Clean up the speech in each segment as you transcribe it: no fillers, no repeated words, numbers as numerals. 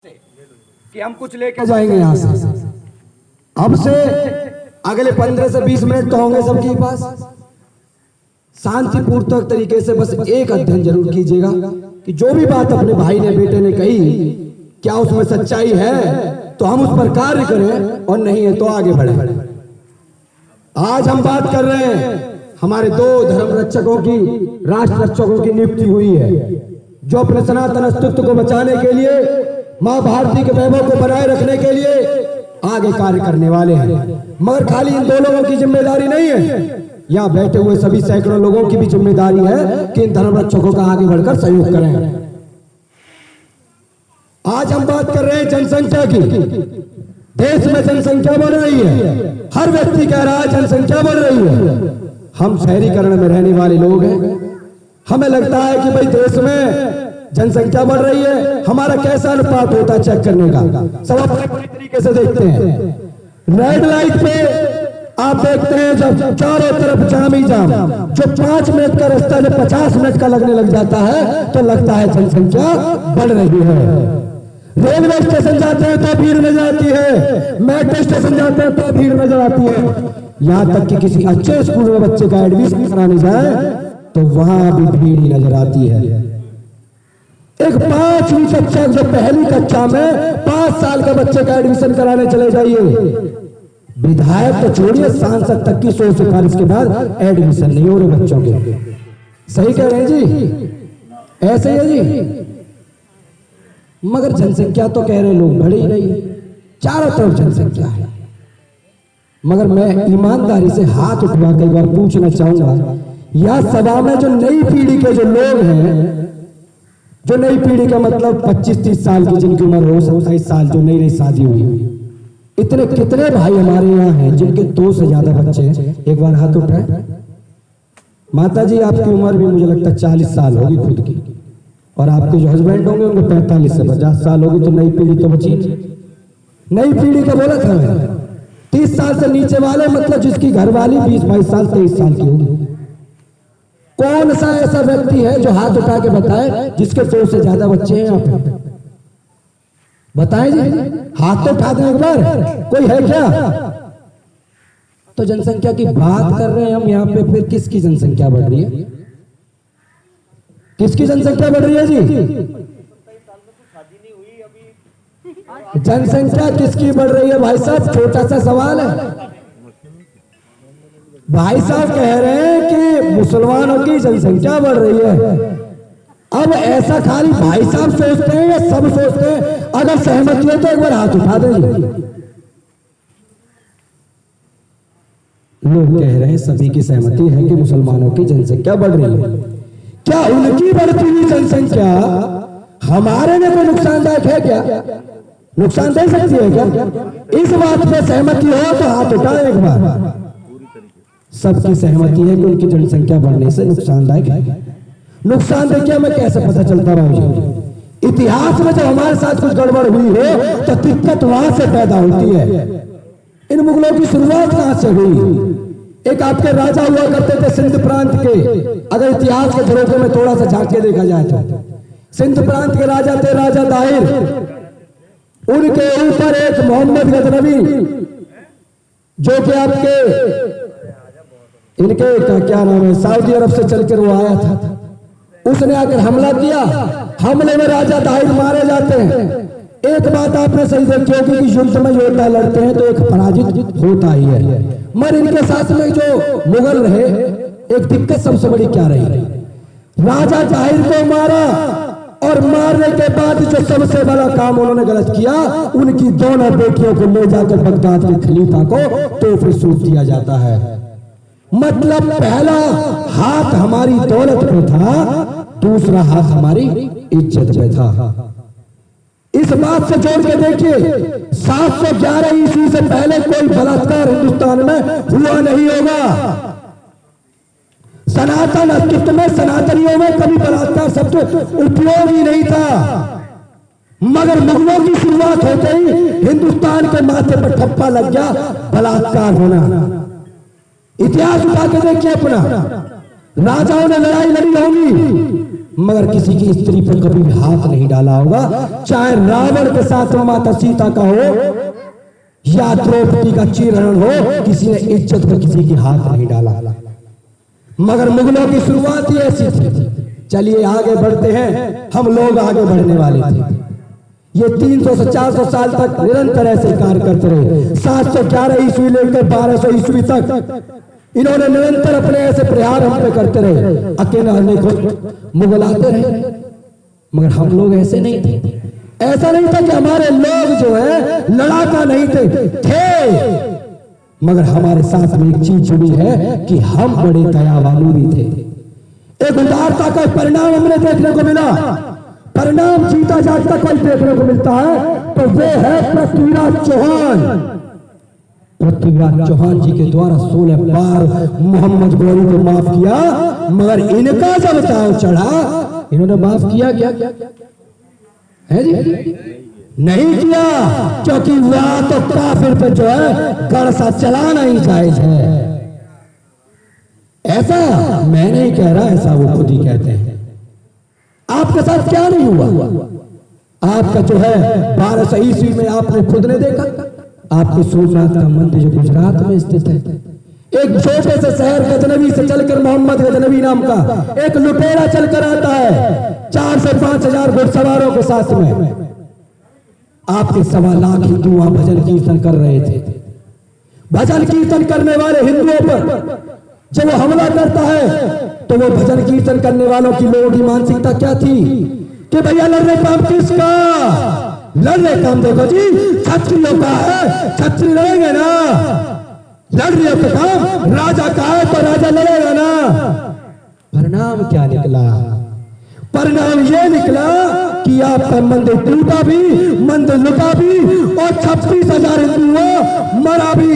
कि हम कुछ लेके जाएंगे यहाँ से। अब से अगले 15 से 20 मिनट तो होंगे सबके पास। शांतिपूर्वक तरीके से बस एक अध्ययन जरूर कीजिएगा कि जो भी बात अपने भाई ने बेटे ने कही क्या उसमें सच्चाई है तो हम उस पर कार्य करें और नहीं है तो आगे बढ़े। आज हम बात कर रहे हैं हमारे दो धर्म रक्षकों की, राष्ट्र रक्षकों की नियुक्ति हुई है जो अपने सनातन अस्तित्व को बचाने के लिए, मां भारती के वैभव को बनाए रखने के लिए आगे कार्य करने वाले हैं। मगर खाली इन दो लोगों की जिम्मेदारी नहीं है, यहाँ बैठे हुए सभी सैकड़ों लोगों की भी जिम्मेदारी है कि इन धर्म रक्षकों का आगे बढ़कर सहयोग करें। आज हम बात कर रहे हैं जनसंख्या की। देश में जनसंख्या बढ़ रही है, हर व्यक्ति कह रहा है जनसंख्या बढ़ रही है। हम शहरीकरण में रहने वाले लोग हैं, हमें लगता है कि भाई देश में जनसंख्या बढ़ रही है, हमारा कैसा अनुपात होता है चेक करने का सब अपने पूरी तरीके से देखते हैं। रेड लाइट पे आप देखते हैं जब चारों तरफ जाम ही जाम, जो 5 मिनट का रास्ता जब 50 मिनट का लगने लग जाता है तो लगता है जनसंख्या बढ़ रही है। रेलवे स्टेशन जाते हैं तो भीड़ नजर आती है, मेट्रो स्टेशन जाते हैं तो भीड़ नजर आती है। यहाँ तक कि किसी अच्छे स्कूल में बच्चे का एडमिशन कराने जाए तो वहां भी भीड़ ही नजर आती है। एक 5वीं कक्षा जो पहली कक्षा में 5 साल का बच्चे का एडमिशन कराने चले जाइए, विधायक तो छोड़िए सांसद तक की 100 सिफारिश के बाद एडमिशन नहीं हो रहे बच्चों के। सही कह रहे हैं जी, ऐसे ही है जी। मगर जनसंख्या तो कह रहे लोग बढ़ ही रही है, चारों तरफ जनसंख्या है। मगर मैं ईमानदारी से हाथ उठवा कई बार पूछना चाहूंगा, यह सभा में जो नई पीढ़ी के जो लोग हैं, जो नई पीढ़ी का मतलब 25-30 साल की जिनकी उम्र हो, 27 साल जो नई नई शादी हुई, इतने कितने भाई हमारे यहाँ हैं जिनके 2 से ज्यादा बच्चे हैं? एक बार हाथ उठाए। माता जी आपकी उम्र भी मुझे लगता है 40 साल होगी खुद की, और आपके जो हस्बैंड होंगे उनको 45 से 50 साल होगी, तो नई पीढ़ी तो बची। नई पीढ़ी का बोला था मैं, 30 साल से नीचे वाले मतलब जिसकी घरवाली 20-22 साल 23 साल की होगी। कौन सा ऐसा व्यक्ति है जो हाथ उठा के बताए जिसके 100 से ज्यादा बच्चे हैं? यहाँ पे बताएं जी, हाथ तो उठा दें एक बार, कोई है क्या? तो जनसंख्या की बात कर रहे हैं हम यहाँ पे, फिर किसकी जनसंख्या बढ़ रही है? किसकी जनसंख्या बढ़ रही है जी? जनसंख्या किसकी बढ़ रही है भाई साहब? छोटा सा सवाल है। भाई साहब कह रहे हैं कि मुसलमानों की जनसंख्या बढ़ रही है। अब ऐसा खाली भाई साहब सोचते हैं या सब सोचते हैं? अगर सहमति है तो एक बार हाथ उठा देंगे। लोग कह रहे हैं सभी की सहमति है कि मुसलमानों की जनसंख्या बढ़ रही है। क्या उनकी बढ़ती हुई जनसंख्या हमारे लिए कोई नुकसानदायक है? क्या नुकसान दे सकती है क्या? इस बात पे सहमति हो तो हाथ उठाए एक बार। सबकी सहमति है कि उनकी जनसंख्या बढ़ने से नुकसानदायक है। नुकसान देखिए हमें कैसे पता चलता रहा जी? इतिहास में जब हमारे साथ कुछ गड़बड़ हुई हो तो दिक्कत वहां से पैदा होती है। इन मुगलों की शुरुआत कहां से हुई? एक आपके राजा हुआ करते थे सिंध प्रांत के, अगर इतिहास के झरोखे में थोड़ा सा झांक के देखा जाए तो सिंध प्रांत के राजा थे राजा दाहिर। उनके ऊपर एक मोहम्मद गजनवी जो कि आपके इनके क्या नाम है, सऊदी अरब से चलकर वो आया था, उसने आकर हमला किया। हमले में राजा दाहिर मारे जाते हैं। एक बात आपने सही देखी होगी कि युद्ध में योद्धा लड़ते हैं तो एक पराजित होता ही है। मगर इनके साथ में जो मुगल रहे, एक दिक्कत सबसे बड़ी क्या रही? राजा दाहिर को मारा और मारने के बाद जो सबसे बड़ा काम उन्होंने गलत किया, उनकी दोनों बेटियों को ले जाकर बगदाद के खलीफा को तोहफे सौंप दिया जाता है। मतलब पहला हाथ हमारी दौलत पे था, दूसरा हाथ हमारी इज्जत पे था। इस बात से जोड़ के देखिए, 711 ईस्वी से पहले कोई बलात्कार हिंदुस्तान में हुआ नहीं होगा। सनातन अस्तित्व में, सनातनियों में कभी बलात्कार शब्द उपयोग ही नहीं था। मगर मुगलों की शुरुआत होते ही हिंदुस्तान के माथे पर ठप्पा लग गया बलात्कार होना। इतिहास उठा के देखिए अपना, राजाओं ने लड़ाई लड़ी होंगी, मगर किसी की स्त्री पर कभी भी हाथ नहीं डाला होगा, चाहे रावण के साथ माता सीता का हो या द्रौपदी का चीरहरण हो, किसी ने इज्जत पर किसी की हाथ नहीं डाला। मगर मुगलों की शुरुआत ही ऐसी थी। चलिए आगे बढ़ते हैं, हम लोग आगे बढ़ने वाले थे। ये 300 से 400 साल तक निरंतर ऐसे कार्य करते रहे। 711 ईस्वी लेकर 1200 ईस्वी तक इन्होंने निरंतर अपने ऐसे प्रहार हम पे करते रहे। अकेला को मुगल आते रहे, मगर हम लोग ऐसे नहीं थे। ऐसा नहीं था कि हमारे लोग जो है लड़ाका नहीं थे, मगर हमारे साथ में एक चीज जुड़ी है कि हम बड़े दयावानु भी थे। एक उदारता का परिणाम हमने देखने को मिला। परिणाम जीता जागता कोई देखने को मिलता है तो वो है पृथ्वीराज चौहान। पृथ्वीराज चौहान जी के द्वारा 16 बार मोहम्मद गौरी को माफ किया, मगर इनका जब दाव चढ़ा इन्होंने माफ किया क्या है जी? नहीं किया, क्योंकि वह तो काफिर पे जो है गढ़ सा चलाना ही जायज है। ऐसा मैं नहीं कह रहा, ऐसा वो खुद ही कहते हैं। आपके साथ क्या नहीं हुआ? आपका जो है 1200 ईस्वी में आपने खुद ने देखा, आपके सोमनाथ का मंदिर जो गुजरात में स्थित है, एक छोटे से शहर गजनवी से चलकर मोहम्मद गजनवी नाम का एक लुटेरा चलकर आता है 4 से 5 हजार घुड़सवारों के साथ में। आपके 1.25 लाख हिंदू वहां भजन कीर्तन कर रहे थे। भजन कीर्तन करने वाले हिंदुओं पर जब वो हमला करता है तो वो भजन कीर्तन करने वालों की लोगों की मानसिकता क्या थी कि भैया लड़ने काम किसका? लड़ने काम देखो जी क्षत्रियों का है, क्षत्रिय लड़ेंगे ना। लड़ने का काम राजा का है तो राजा लड़ेगा ना। परिणाम क्या निकला? परिणाम ये निकला कि आपका मंदिर टूटा भी, मंदिर लुटा भी और 26,000 हिंदुओं मरा भी।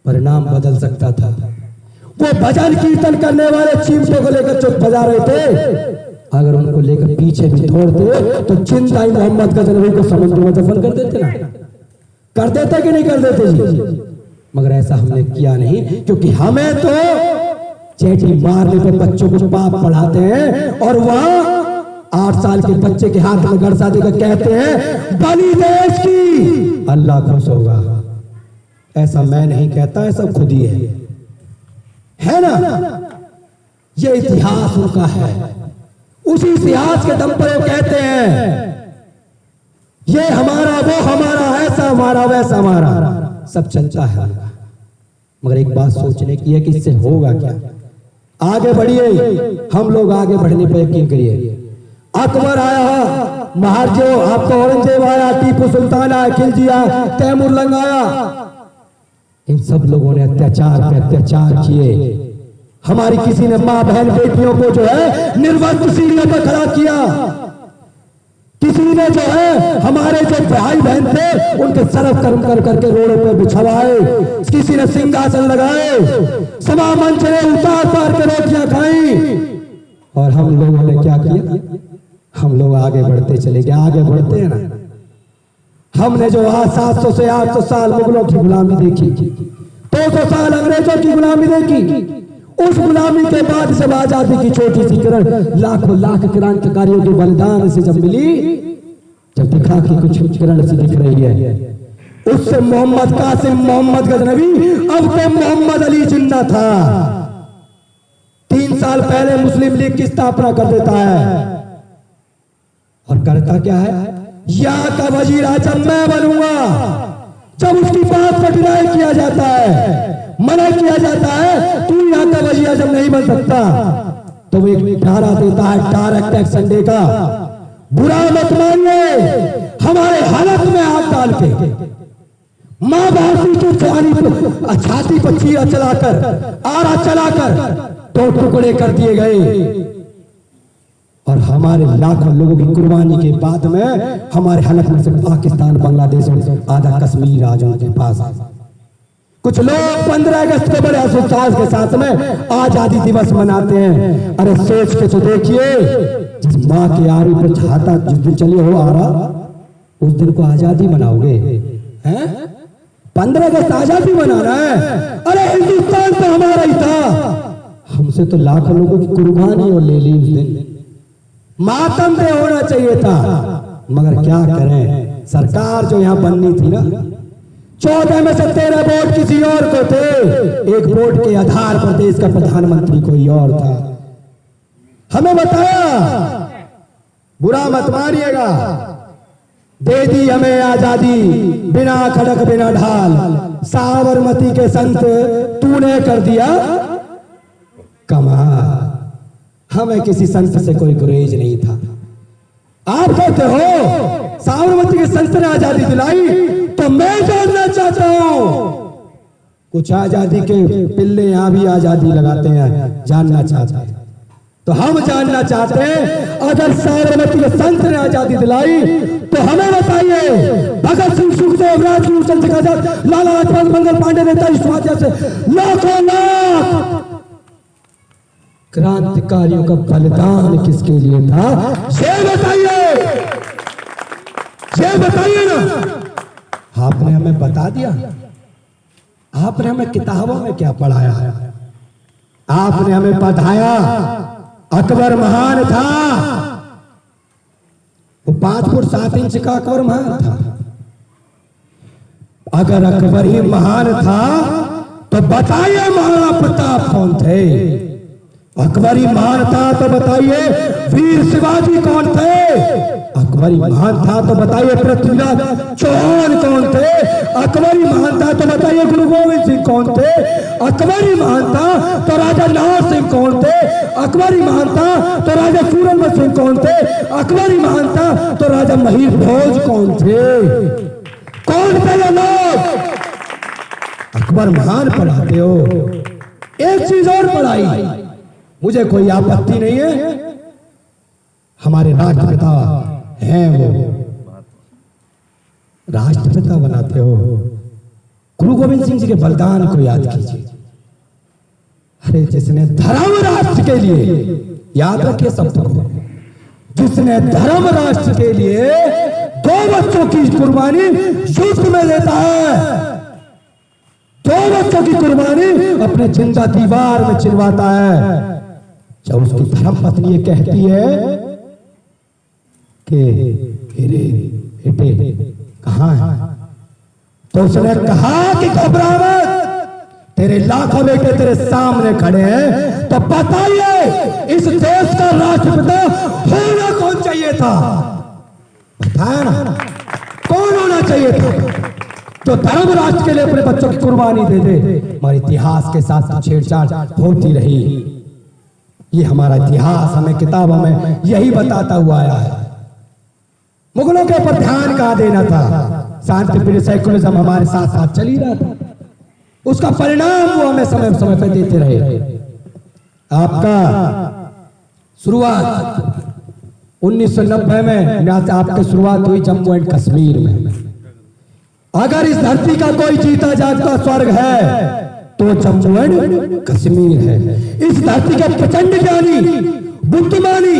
परिणाम बदल सकता था। वो भजन कीर्तन करने वाले चिमटों को लेकर चुप बजा रहे थे, अगर उनको लेकर पीछे भी छोड़ते तो जिंदा ही मोहम्मद गजनवी को समुद्र में दफन कर देते ना। कर देते कि नहीं कर देते जी? मगर ऐसा हमने किया नहीं, क्योंकि हमें तो चेटी मारने पर बच्चों को पाप पढ़ाते हैं और वहां 8 साल के बच्चे के हाथ में गड़सा देकर कहते हैं बलि देश की, अल्लाह खुश होगा। ऐसा मैं नहीं कहता, ऐसा खुद ही है ना। ये इतिहास उनका है, उसी इतिहास के दम पर वो कहते हैं ये हमारा, वो हमारा, ऐसा हमारा, वैसा हमारा, सब चलता है। मगर एक बात सोचने की है कि इससे होगा क्या? आगे बढ़िए, हम लोग आगे बढ़ने पर यकीन करिए। अकबर आया, महाराजो आपका औरंगजेब आया, टीपू सुल्तान आया, खिलजी आया, तैमूर लंग आया, इन सब लोगों ने अत्याचार पे अत्याचार किए। हमारी किसी ने मां बहन बेटियों को जो है निर्वस्त्र सीढ़ियों पर खड़ा किया। किसी ने जो है हमारे जो भाई बहन थे उनके सरफ कर्म कर करके रोडों पे बिछवाए। किसी ने सिंहासन लगाए, सभा मंच ने उतार पार के रोटियां खाई। और हम लोगों ने क्या किया? हम लोग आगे बढ़ते चले गए। आगे बढ़ते हैं ना। हमने जो आज 700 से 800 साल मुगलों की गुलामी देखी, 200 साल अंग्रेजों की गुलामी देखी, उस गुलामी के बाद जब आजादी की छोटी सी किरण लाखों लाख क्रांतिकारियों के बलिदान से जब मिली, जब दिखा कि कुछ किरण सी दिख रही है, उससे मोहम्मद कासिम, मोहम्मद गजनवी, अब तो मोहम्मद अली जिन्ना था। 3 साल पहले मुस्लिम लीग की स्थापना कर देता है और करता क्या है? यहाँ का वजीर आजम मैं बनूंगा। जब उसकी बात पर डिनाई किया जाता है, मना किया जाता है, तू यहाँ का वजीर आजम नहीं बन सकता, तो वो एक नारा देता है डायरेक्ट एक्शन डे का, बुरा मत मानिए, हमारे हालत में हाथ डाल के मां भारती की छाती पर चीरा चलाकर, आरा चलाकर 2 टुकड़े कर दिए गए। और हमारे लाखों लोगों की कुर्बानी के बाद में हमारे हलक में से पाकिस्तान, बांग्लादेश और आधा कश्मीर आज उनके पास। कुछ लोग 15 अगस्त को बड़े हर्षोल्लास के साथ में आजादी दिवस मनाते हैं। अरे सोच के तो देखिए, जिस माँ के आरी पर छाता जिस दिन चलिए हो आ रहा, उस दिन को आजादी मनाओगे हैं? 15 अगस्त आजादी मना रहा है। अरे हिंदुस्तान तो हमारा ही था, हमसे तो लाखों लोगों की कुर्बानी और ले ली उस दिन। मातम दे होना चाहिए था, मगर क्या करें, सरकार जो यहाँ बननी थी ना, 14 में से 13 वोट किसी और को थे, एक वोट के आधार पर देश का प्रधानमंत्री कोई और था। हमें बताया, बुरा मत मानिएगा, दे दी हमें आजादी बिना खड़क बिना ढाल, साबरमती के संत तूने कर दिया कमाल। हमें किसी संत से कोई गुरेज नहीं था। आप कहते हो साबरमती के संत ने आजादी दिलाई, तो मैं जानना चाहता हूं, कुछ आजादी के पिल्ले यहां भी आजादी लगाते हैं, जानना चाहते हैं। तो हम जानना चाहते हैं, अगर साबरमती के संत ने आजादी दिलाई तो हमें बताइए, भगत सिंह, सुखदेव, राजगुरु, चंद्रशेखर आजाद, लाला लाजपत, मंगल पांडे, नेताजी सुभाष जैसे लाखों लाख क्रांतिकारियों का बलिदान किसके लिए था, ये बताइए, ये बताइए ना। आपने हमें बता दिया, आपने हमें किताबों में क्या पढ़ाया है, आपने हमें बताया अकबर महान था, वो 5 फुट 7 इंच का अकबर महान था। अगर अकबर ही महान था तो बताइए महाराणा प्रताप कौन थे। अकबर ही महान था तो बताइए वीर शिवाजी कौन थे। अकबर ही महान था तो बताइए पृथ्वीराज चौहान कौन थे। अकबर ही महान था तो बताइए गुरु गोविंद सिंह कौन थे। अकबर ही महान था तो राजा लाल सिंह कौन थे। अकबर ही महान था तो राजा सूरजमल सिंह कौन थे। अकबर ही महान था तो राजा महीर भोज कौन थे। कौन थे ये लोग। अकबर महान पढ़ाते हो, एक चीज और पढ़ाई, मुझे कोई आपत्ति नहीं है, हमारे राष्ट्रपिता हैं, वो राष्ट्रपिता बनाते हो। गुरु गोविंद सिंह जी के बलिदान को याद कीजिए। अरे जिसने धर्म राष्ट्र के लिए, याद रखिए शब्द को, जिसने धर्म राष्ट्र के लिए 2 बच्चों की कुर्बानी युद्ध में देता है, 2 बच्चों की कुर्बानी अपने जिंदा दीवार में चिनवाता है। जब उसकी धर्म पत्नी ये कहती है कि हीरे बेटे कहां है, तो उसने कहा कि घबरा मत, तेरे लाखों बेटे तेरे सामने खड़े हैं, तो बताइए इस देश का राष्ट्रपिता होना कौन चाहिए था। बताया ना, कौन होना चाहिए था जो धर्म राष्ट्र के लिए अपने बच्चों की कुर्बानी दे दे। हमारे इतिहास के साथ छेड़छाड़ होती रही, ये हमारा इतिहास हमें किताबों में यही बताता हुआ आया है। मुगलों के ऊपर ध्यान कहां देना था, शांति प्रिय सेकुलरिज्म हमारे साथ साथ चल ही रहा था, उसका परिणाम वो हमें समय समय पर देते रहे। आपका शुरुआत 1990 में आपकी शुरुआत हुई जम्मू एंड कश्मीर में। अगर इस धरती का कोई जीता जागता स्वर्ग है तो जम्मू एंड कश्मीर है। इस धरती के प्रचंड ज्ञानी बुद्धिमानी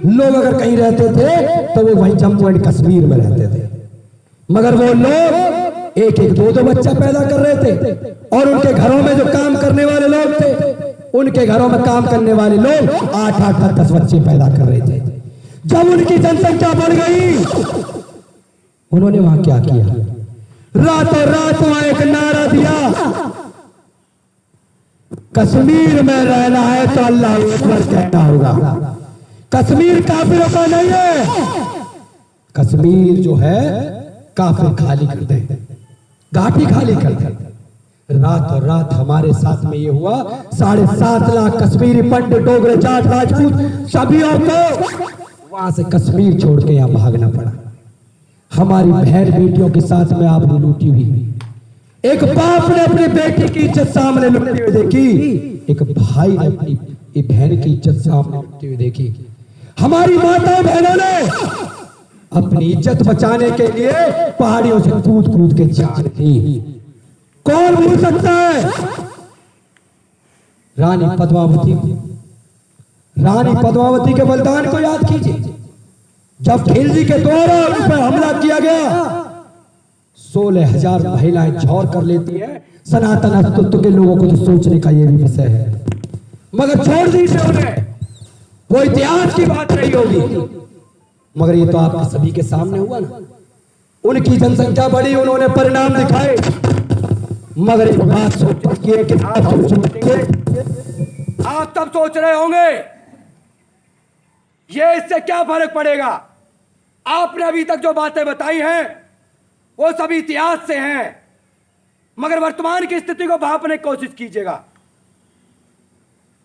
लोग अगर कहीं रहते थे तो वो वहीं जम्मू एंड कश्मीर में रहते थे, मगर वो लोग 1-1, 2-2 बच्चा पैदा कर रहे थे, और उनके घरों में जो काम करने वाले लोग थे, उनके घरों में काम करने वाले लोग 8-8, 10 बच्चे पैदा कर रहे थे। जब उनकी जनसंख्या बढ़ गई, उन्होंने वहां क्या किया, रातों रात वहां एक नारा दिया, कश्मीर में रहना है तो अल्लाह अकबर कहना होगा। कश्मीर काफिरों का नहीं है, कश्मीर जो है काफिर खाली कर दे, घाटी खाली कर दे। रातों रात हमारे साथ में ये हुआ, 7.5 लाख कश्मीरी पंडित, डोगरे, जाट, राजपूत सभी को वहां से कश्मीर छोड़ के यहां भागना पड़ा। हमारी बहन बेटियों के साथ में आपने लूटी हुई, एक बाप ने अपनी बेटी की इज्जत सामने लुटती हुई देखी, एक भाई ने अपनी बहन की इज्जत सामने लुटती हुई देखी। हमारी माताओं बहनों ने अपनी इज्जत बचाने के लिए पहाड़ियों से कूद कूद के जान दी। कौन भूल सकता है रानी पद्मावती के बलिदान को याद कीजिए। जब खिलजी के द्वारा उन पर हमला किया गया, 16,000 महिलाएं झौर कर लेती है। सनातन अस्तित्व के लोगों को तो सोचने का यह भी विषय है, मगर छोड़ दीजिए उन्हें। वो इतिहास की बात रही होगी, मगर ये तो आप सभी के सामने हुआ ना। उनकी जनसंख्या बढ़ी, उन्होंने परिणाम दिखाए, मगर एक बात सोचिए कि आप तब सोच रहे होंगे ये इससे क्या फर्क पड़ेगा। आपने अभी तक जो बातें बताई हैं वो सभी इतिहास से हैं, मगर वर्तमान की स्थिति को भांपने की कोशिश कीजिएगा।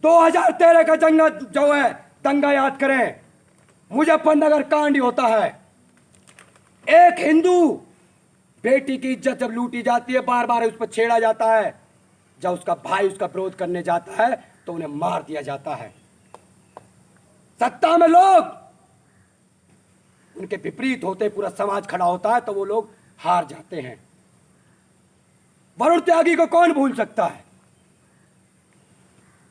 2013 का जंगा जो है दंगा याद करें, मुजफ्फरनगर कांड होता है। एक हिंदू बेटी की इज्जत जब लूटी जाती है, बार बार उस पर छेड़ा जाता है, जब उसका भाई उसका विरोध करने जाता है तो उन्हें मार दिया जाता है। सत्ता में लोग उनके विपरीत होते, पूरा समाज खड़ा होता है तो वो लोग हार जाते हैं। वरुण त्यागी को कौन भूल सकता है,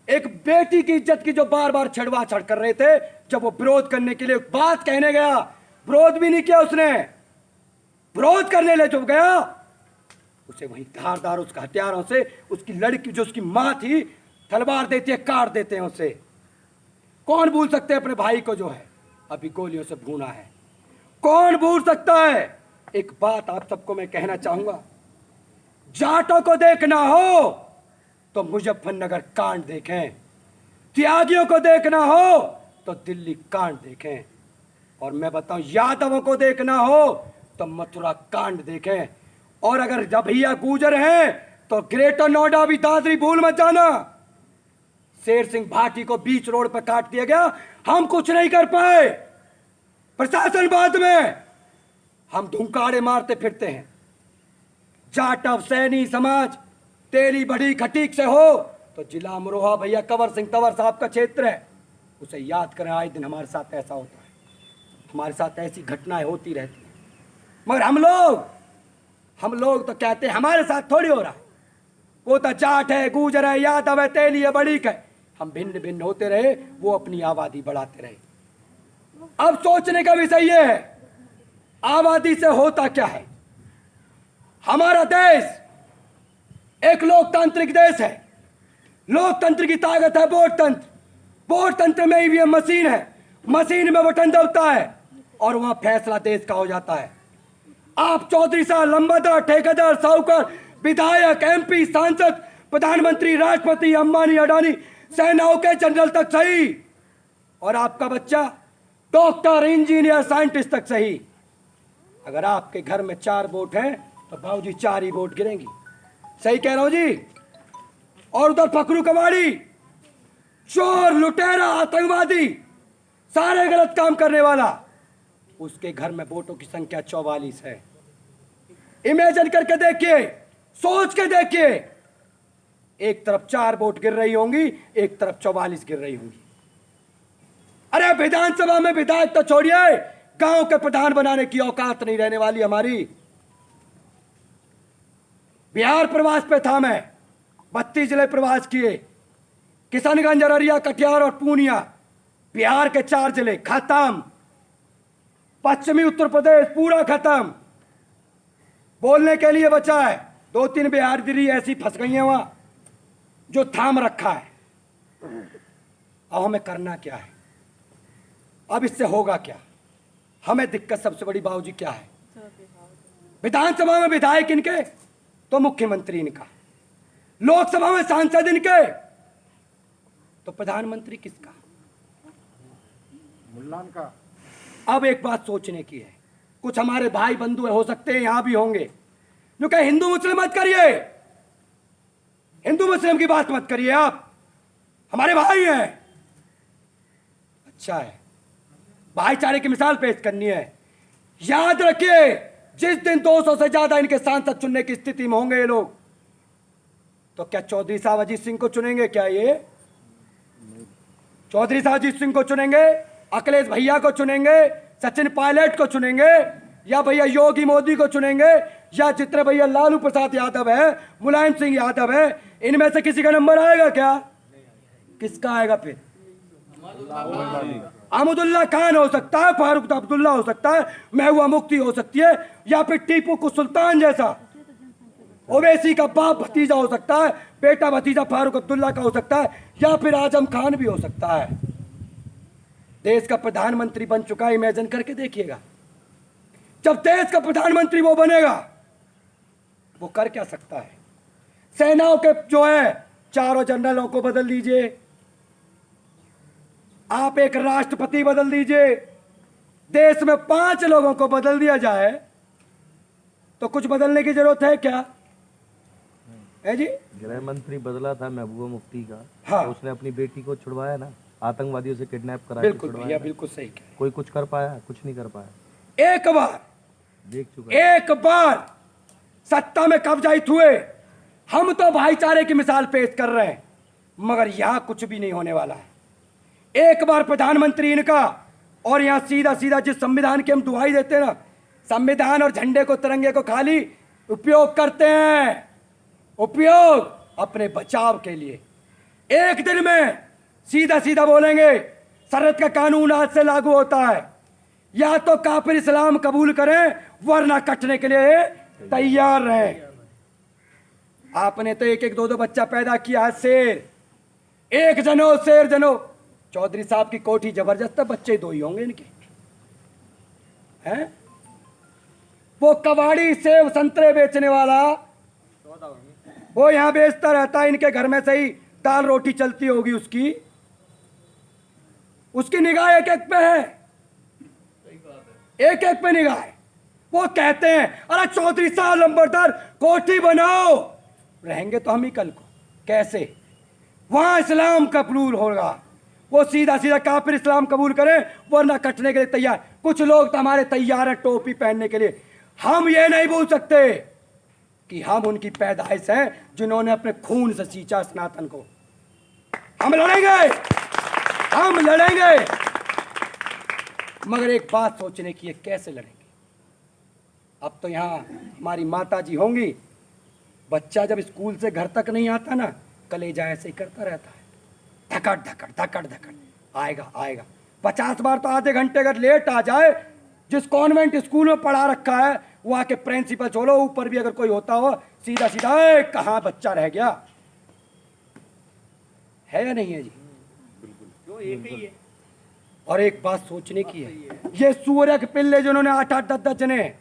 एक बेटी की इज्जत की जो बार बार छेड़छाड़ कर रहे थे, जब वो विरोध करने के लिए बात कहने गया, विरोध भी नहीं किया उसने, विरोध करने ले जब गया उसे वहीं धारदार उसका हथियारों से उसकी लड़की जो उसकी मां थी तलवार देती है, काट देते हैं उसे। कौन भूल सकते हैं अपने भाई को जो है अभी गोलियों से भूना है, कौन भूल सकता है। एक बात आप सबको मैं कहना चाहूंगा, जाटों को देखना हो तो मुजफ्फरनगर कांड देखें, त्यागियों को देखना हो तो दिल्ली कांड देखें, और मैं बताऊं यादवों को देखना हो तो मथुरा कांड देखें, और अगर जब भैया गुजर हैं तो ग्रेटर नोएडा भी दादरी भूल मत जाना। शेर सिंह भाटी को बीच रोड पर काट दिया गया, हम कुछ नहीं कर पाए, प्रशासन बाद में, हम धुंकाड़े मारते फिरते हैं। जाटव सैनी समाज तेली बड़ी खटीक से हो तो जिला अमरोहा भैया कंवर सिंह तंवर साहब का क्षेत्र है, उसे याद करें। आए दिन हमारे साथ ऐसा होता है, हमारे साथ ऐसी घटनाएं होती रहती हैं, मगर हम लोग तो कहते हैं हमारे साथ थोड़ी हो रहा है, वो तो जाट है, गुजर है, यादव है, तेली है, बड़ीक है, हम भिन्न भिन्न होते रहे, वो अपनी आबादी बढ़ाते रहे। अब सोचने का विषय यह है आबादी से होता क्या है। हमारा देश एक लोकतांत्रिक देश है, लोकतंत्र की ताकत है वोट तंत्र, वोट तंत्र में ईवीएम मशीन है, मशीन में बटन दबता है और वहां फैसला देश का हो जाता है। आप चौधरी साहब, लंबादार, ठेकेदार, साहूकार, विधायक, एमपी, सांसद, प्रधानमंत्री, राष्ट्रपति, अंबानी, अडानी, सेनाओं के जनरल तक सही, और आपका बच्चा डॉक्टर, इंजीनियर, साइंटिस्ट तक सही। अगर आपके घर में 4 वोट हैं तो बाबूजी 4 ही वोट गिरेंगी, सही कह रहा हूं जी। और उधर फकरू कबाड़ी, चोर, लुटेरा, आतंकवादी, सारे गलत काम करने वाला, उसके घर में वोटों की संख्या 44 है। इमेजिन करके देखिए, सोच के देखिए, एक तरफ 4 वोट गिर रही होंगी, एक तरफ 44 गिर रही होंगी। अरे विधानसभा में विधायक तो छोड़िए, गांव के प्रधान बनाने की औकात नहीं रहने वाली हमारी। बिहार प्रवास पे था मैं, 32 जिले प्रवास किए, किशनगंज, अररिया, कटिहार और पूर्णिया, बिहार के 4 जिले खत्म, पश्चिमी उत्तर प्रदेश पूरा खत्म, बोलने के लिए बचा है 2-3 बिहार दिल्ली ऐसी फंस गई हैं वहां जो थाम रखा है। अब हमें करना क्या है, अब इससे होगा क्या। हमें दिक्कत सबसे बड़ी बाबूजी क्या है, विधानसभा में विधायक इनके तो मुख्यमंत्री इनका, लोकसभा में सांसद इनके तो प्रधानमंत्री किसका, मुल्लान का। अब एक बात सोचने की है, कुछ हमारे भाई बंधु हो सकते हैं यहां भी होंगे जो कहे हिंदू मुस्लिम मत करिए, हिंदू मुस्लिम की बात मत करिए, आप हमारे भाई हैं। अच्छा है, भाईचारे की मिसाल पेश करनी है। याद रखिए, जिस दिन 200 से ज्यादा इनके सांसद चुनने की स्थिति में होंगे ये लोग, तो क्या चौधरी साहब अजीत सिंह को चुनेंगे? क्या ये चौधरी साहब अजीत सिंह को चुनेंगे, अखिलेश भैया को चुनेंगे, सचिन पायलट को चुनेंगे, या भैया योगी मोदी को चुनेंगे, या जितने भैया लालू प्रसाद यादव है, मुलायम सिंह यादव है, इनमें से किसी का नंबर आएगा क्या? किसका आएगा फिर? अहमदुल्ला खान हो सकता है, फारूक अब्दुल्ला हो सकता है, महबूबा मुफ्ती हो सकती है, या फिर टीपू को सुल्तान जैसा ओवैसी का बाप भतीजा हो सकता है, बेटा भतीजा फारूक अब्दुल्ला का हो सकता है, या फिर आजम खान भी हो सकता है। देश का प्रधानमंत्री बन चुका है, इमेजिन करके देखिएगा। जब देश का प्रधानमंत्री वो बनेगा, वो कर क्या सकता है? सेनाओं के जो है चारों जनरलों को बदल दीजिए, आप एक राष्ट्रपति बदल दीजिए, देश में 5 लोगों को बदल दिया जाए तो कुछ बदलने की जरूरत है क्या? है जी? गृह मंत्री बदला था महबूबा मुफ्ती का, हाँ। तो उसने अपनी बेटी को छुड़वाया ना, आतंकवादियों से किडनैप करा के बिल्कुल छुड़वाया भैया, ना। बिल्कुल सही कह। कोई कुछ कर पाया? कुछ नहीं कर पाया। एक बार देख चुका है। एक बार सत्ता में कब्जाइत हुए, हम तो भाईचारे की मिसाल पेश कर रहे हैं, मगर यहां कुछ भी नहीं होने वाला है। एक बार प्रधानमंत्री इनका, और यहां सीधा सीधा जिस संविधान की हम दुहाई देते हैं ना, संविधान और झंडे को, तिरंगे को खाली उपयोग करते हैं, उपयोग अपने बचाव के लिए। एक दिन में सीधा सीधा बोलेंगे शरीयत का कानून आज से लागू होता है, या तो काफिर इस्लाम कबूल करें वरना कटने के लिए तैयार रहें। आपने तो एक एक दो दो बच्चा पैदा किया है, शेर एक जनो शेर जनो। चौधरी साहब की कोठी जबरदस्त है, बच्चे 2 ही होंगे इनके, हैं? वो कबाड़ी सेब संतरे बेचने वाला, वो यहां बेचता रहता है, इनके घर में से ही दाल रोटी चलती होगी उसकी निगाह एक एक पे है, एक एक पे निगाह है। वो कहते हैं अरे चौधरी साहब लंबरदार कोठी बनाओ, रहेंगे तो हम ही कल को, कैसे? वहां इस्लाम कबूल होगा, वो सीधा सीधा काफिर इस्लाम कबूल करें वरना कटने के लिए तैयार। कुछ लोग तो हमारे तैयार है टोपी पहनने के लिए। हम ये नहीं बोल सकते कि हम उनकी पैदाइश हैं जिन्होंने अपने खून से सींचा सनातन को। हम लड़ेंगे, हम लड़ेंगे, मगर एक बात सोचने की है, कैसे लड़ेंगे? अब तो यहां हमारी माता जी होंगी, बच्चा जब स्कूल से घर तक नहीं आता ना, कलेजा ऐसे ही करता रहता है, धकड़ धकड़ धकड़ धकड़, आएगा आएगा। 50 बार तो आधे घंटे अगर लेट आ जाए, जिस कॉन्वेंट स्कूल में पढ़ा रखा है वहां के प्रिंसिपल छोड़ो, ऊपर भी अगर कोई होता हो, सीधा सीधा कहां बच्चा रह गया, है या नहीं है जी? बिल्कुल, एक ही है। और एक बात सोचने की है, ये सूर्य के पिल्ले जिन्होंने 8-8 10-10 जने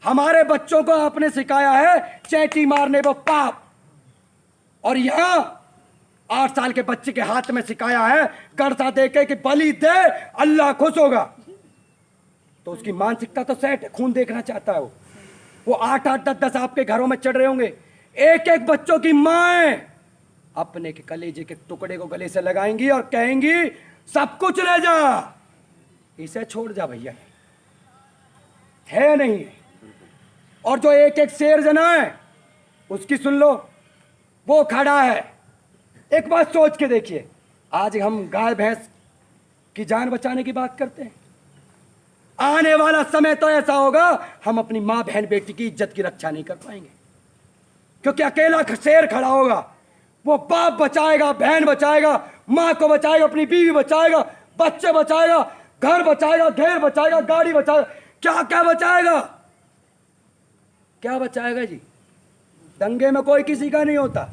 हमारे बच्चों को आपने सिखाया है चैटी मारने वो पाप, और यहां 8 साल के बच्चे के हाथ में सिखाया है कर्जा देके कि बलि दे अल्लाह खुश होगा। तो उसकी मानसिकता तो सेट है, खून देखना चाहता है वो 8-8 10-10 आपके घरों में चढ़ रहे होंगे। एक एक बच्चों की माएं अपने के कलेजे के टुकड़े को गले से लगाएंगी और कहेंगी सब कुछ ले जा, इसे छोड़ जा भैया, है नहीं? और जो एक एक शेर जना है उसकी सुन लो, वो खड़ा है। एक बात सोच के देखिए, आज हम गाय भैंस की जान बचाने की बात करते हैं, आने वाला समय तो ऐसा होगा हम अपनी मां बहन बेटी की इज्जत की रक्षा नहीं कर पाएंगे, क्योंकि अकेला शेर खड़ा होगा, वो बाप बचाएगा, बहन बचाएगा, मां को बचाएगा, अपनी बीवी बचाएगा, बच्चे बचाएगा, घर बचाएगा, घेर बचाएगा, गाड़ी बचाएगा, क्या क्या बचाएगा, क्या बचाएगा जी? दंगे में कोई किसी का नहीं होता।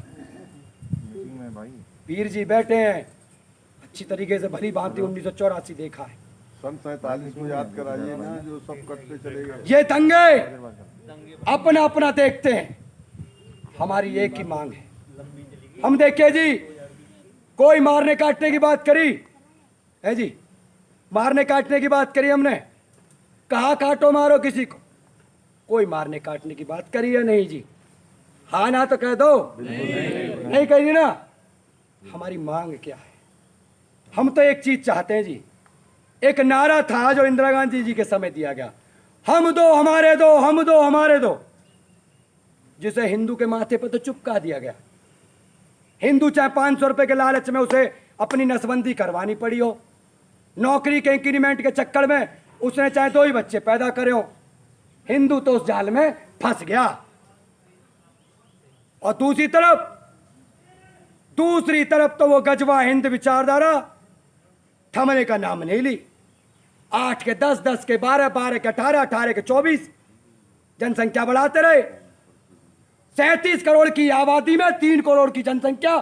पीर जी बैठे हैं, अच्छी तरीके से भली भांति 1984 देखा है, सन 47 में याद कराइए ना, जो सब कटते चले गए। ये दंगे अपना अपना देखते हैं, हमारी एक ही मांग है। हम देखिए जी, कोई मारने काटने की बात करी है जी, मारने काटने की बात करी हमने, कहा काटो मारो किसी को, कोई मारने काटने की बात करी है नहीं जी? हाँ ना तो कह दो, नहीं कही ना? हमारी मांग क्या है? हम तो एक चीज चाहते हैं जी, एक नारा था जो इंदिरा गांधी जी के समय दिया गया, हम दो हमारे दो, हम दो हमारे दो, जिसे हिंदू के माथे पर तो चुपका दिया गया। हिंदू चाहे 500 रुपए के लालच में उसे अपनी नसबंदी करवानी पड़ी हो, नौकरी के इंक्रीमेंट के चक्कर में उसने चाहे 2 ही बच्चे पैदा करे हो, हिंदू तो उस जाल में फंस गया। और दूसरी तरफ तो वो गजवा हिंद विचारधारा थमने का नाम नहीं ली। 8 के 10, 10 के 12, 12 के 18, 18 के 24 जनसंख्या बढ़ाते रहे। 37 करोड़ की आबादी में 3 करोड़ की जनसंख्या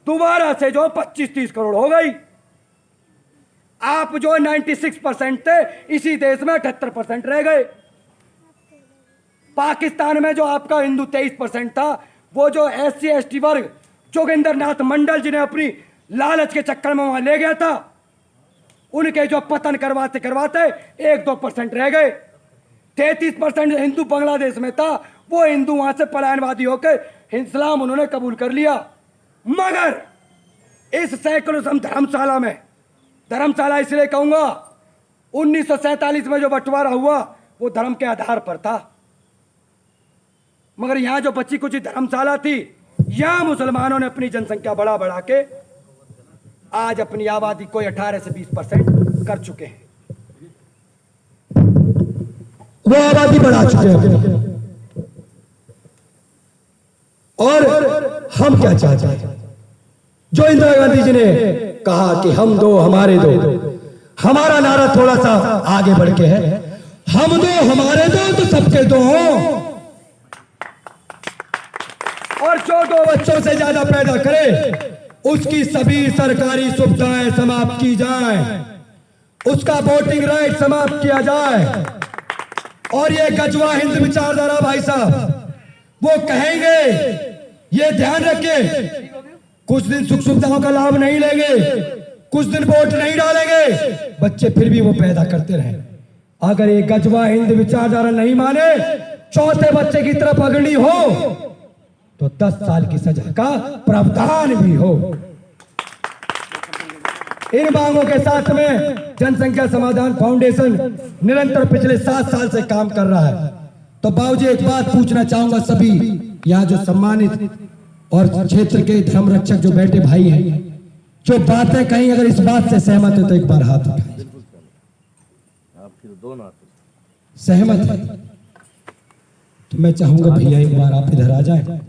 दोबारा से जो 25-30 करोड़ हो गई। आप जो 96% थे, इसी देश में 78% रह गए। पाकिस्तान में जो आपका हिंदू 23% था, वो जो SC ST वर्ग जोगिंदर नाथ मंडल जिन्हें अपनी लालच के चक्कर में वहां ले गया था, उनके जो पतन करवाते करवाते 1-2% रह गए। 33% हिंदू बांग्लादेश में था, वो हिंदू वहां से पलायनवादी होकर इस्लाम उन्होंने कबूल कर लिया। मगर इस सेकुलरिज्म धर्मशाला इसलिए कहूंगा, 1947 में जो बंटवारा हुआ वो धर्म के आधार पर था। मगर यहां जो बची कुछ धर्मशाला थी, यहां मुसलमानों ने अपनी जनसंख्या बढ़ा बढ़ा के आज अपनी आबादी को 18 से 20% कर चुके हैं। वो आबादी बढ़ा चुके हैं। और हम क्या चाहते हैं? जो इंदिरा गांधी जी ने कहा कि हम दो हमारे दो, हमारा नारा थोड़ा सा आगे बढ़ के है, हम दो हमारे दो तो सबके दो हों। और जो 2 बच्चों से ज्यादा पैदा करे उसकी सभी सरकारी सुविधाएं समाप्त की जाए, उसका वोटिंग राइट समाप्त किया जाए। और ये गजवा हिंद विचारधारा भाई साहब वो कहेंगे, ये ध्यान रखें, कुछ दिन सुख सुविधाओं का लाभ नहीं लेंगे, कुछ दिन वोट नहीं डालेंगे, बच्चे फिर भी वो पैदा करते रहे। अगर ये गजवा हिंद विचारधारा नहीं माने, चौथे बच्चे की तरफ अग्रणी हो तो 10 साल की सजा का प्रावधान भी हो। इन मांगों के साथ में जनसंख्या समाधान फाउंडेशन निरंतर पिछले 7 साल से काम कर रहा है। तो बाबूजी एक बात पूछना चाहूंगा, सभी यहाँ जो सम्मानित और क्षेत्र के धर्म रक्षक जो बैठे भाई हैं, जो बातें कहीं अगर इस बात से सहमत है तो एक बार हाथ उठाइए। सहमत है तो मैं चाहूंगा भैया एक बार आप इधर आ जाए।